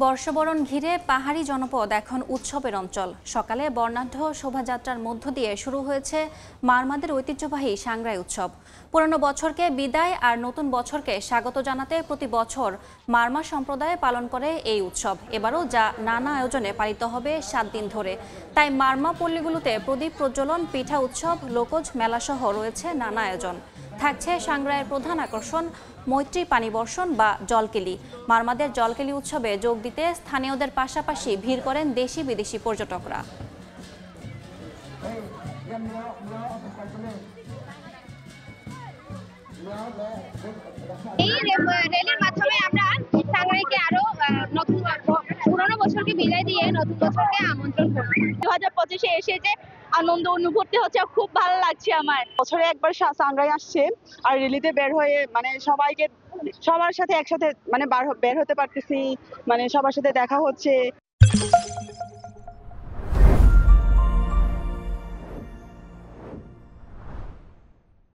বর্ষবরণ ঘিরে পাহাড়ি জনপদ এখন উৎসবের অঞ্চল। সকালে বর্ণাঢ্য শোভাযাত্রার মধ্য দিয়ে শুরু হয়েছে মারমাদের ঐতিহ্যবাহী সাংগ্রাই উৎসব। পুরনো বছরকে বিদায় আর নতুন বছরকে স্বাগত জানাতে প্রতি বছর মারমা সম্প্রদায় পালন করে এই উৎসব। এবারও যা নানা আয়োজনে পালিত হবে 7 দিন ধরে। তাই মারমা পল্লীগুলোতে প্রদীপ প্রজ্বলন, পিঠা উৎসব, লোকজ মেলাসহ রয়েছে নানা আয়োজন। থাকছে সাংগ্রাইয়ের প্রধান আকর্ষণ মৈত্রী পানি বর্ষণ বা জলকেলি। মারমাদের জলকেলি উৎসবে যোগ দিতে স্থানীয়দের পাশাপাশি ভিড় করেন দেশি বিদেশি পর্যটকরা। এই রেলের মাধ্যমে আমরা সাংগ্রাইকে আরো নতুন পুরোনো বছরকে বিদায় দিয়ে নতুন বছরকে আমন্ত্রণ করব। 2025-এ এসে যে আনন্দ অনুভূতি হচ্ছে, খুব ভালো লাগছে আমার। বছরে একবার সাংগ্রাই আসছে আর রিলিতে বের হয়ে মানে সবার সাথে একসাথে মানে বের হতে পারতেছি, মানে সবার সাথে দেখা হচ্ছে।